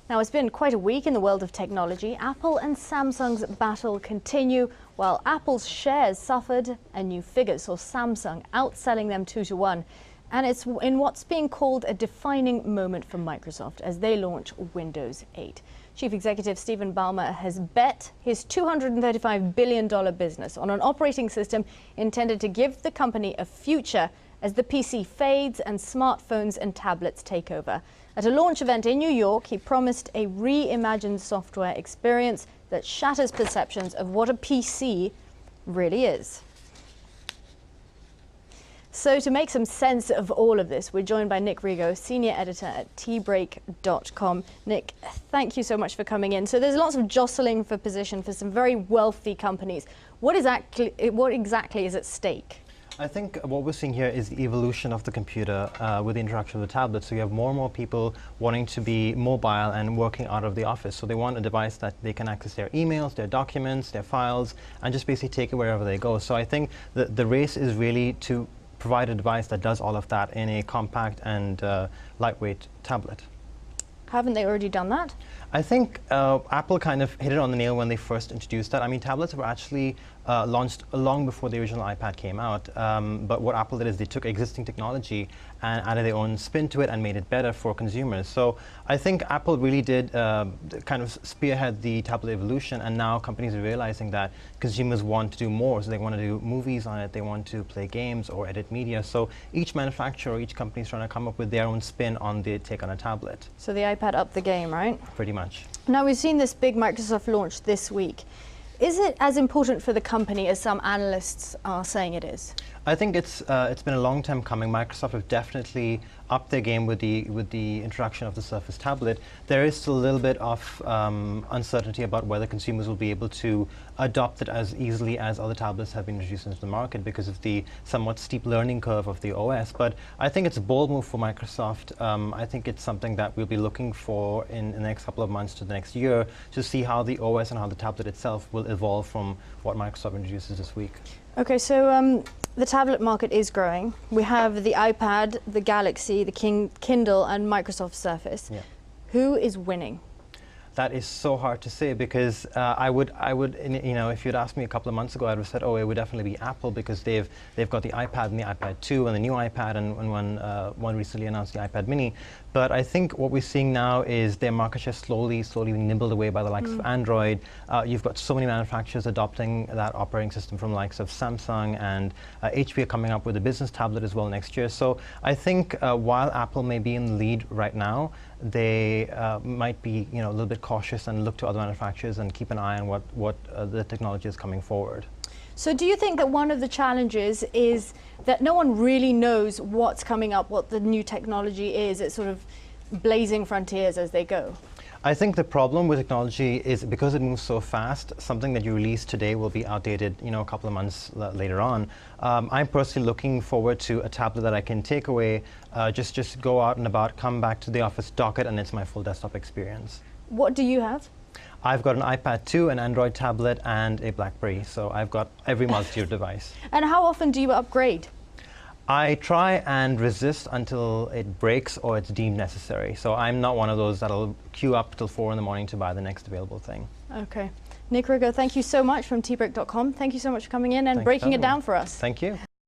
Now, it's been quite a week in the world of technology. Apple and Samsung's battle continue. While Apple's shares suffered, a new figure saw Samsung outselling them 2-1. And it's in what's being called a defining moment for Microsoft as they launch Windows 8. Chief Executive Stephen Ballmer has bet his $235 billion business on an operating system intended to give the company a future as the PC fades and smartphones and tablets take over. At a launch event in New York, he promised a reimagined software experience that shatters perceptions of what a PC really is. So to make some sense of all of this, we're joined by Nick Rego, senior editor at tbreak.com. Nick, thank you so much for coming in. So there's lots of jostling for position for some very wealthy companies. What exactly is at stake? I think what we're seeing here is the evolution of the computer with the introduction of the tablet. So you have more and more people wanting to be mobile and working out of the office. So they want a device that they can access their emails, their documents, their files, and just basically take it wherever they go. So I think the race is really to provide a device that does all of that in a compact and lightweight tablet. Haven't they already done that? I think Apple kind of hit it on the nail when they first introduced that. I mean, tablets were actually launched long before the original iPad came out. But what Apple did is they took existing technology and added their own spin to it and made it better for consumers. So I think Apple really did kind of spearhead the tablet evolution, and now companies are realizing that consumers want to do more. So they want to do movies on it, they want to play games or edit media. So each manufacturer, each company is trying to come up with their own spin on the take on a tablet. So the iPad upped the game, right? Pretty much. Now, we've seen this big Microsoft launch this week. Is it as important for the company as some analysts are saying it is? I think it's been a long time coming. Microsoft have definitely upped their game with the introduction of the Surface tablet. There is still a little bit of uncertainty about whether consumers will be able to adopt it as easily as other tablets have been introduced into the market because of the somewhat steep learning curve of the OS. But I think it's a bold move for Microsoft. I think it's something that we'll be looking for in the next couple of months to the next year to see how the OS and how the tablet itself will evolve from what Microsoft introduces this week. Okay, so the tablet market is growing. We have the iPad, the Galaxy, the Kindle, and Microsoft Surface. Yeah. Who is winning? That is so hard to say because I would, you know, if you'd asked me a couple of months ago, I'd have said, oh, it would definitely be Apple because they've got the iPad and the iPad 2 and the new iPad and one recently announced the iPad mini. But I think what we're seeing now is their market share slowly being nibbled away by the likes of Android. You've got so many manufacturers adopting that operating system from the likes of Samsung, and HP are coming up with a business tablet as well next year. So I think while Apple may be in the lead right now, they might be, you know, a little bit cautious and look to other manufacturers and keep an eye on what the technology is coming forward. So do you think that one of the challenges is that no one really knows what's coming up, what the new technology is? It's sort of blazing frontiers as they go. I think the problem with technology is because it moves so fast, something that you release today will be outdated, you know, a couple of months later on. I'm personally looking forward to a tablet that I can take away, just go out and about, come back to the office, dock it, and it's my full desktop experience. What do you have? I've got an iPad 2, an Android tablet, and a BlackBerry. So I've got every multi-tier device. And how often do you upgrade? I try and resist until it breaks or it's deemed necessary. So I'm not one of those that'll queue up till 4 in the morning to buy the next available thing. Okay. Nick Rego, thank you so much from tbreak.com. Thank you so much for coming in and breaking it down for us. Thank you.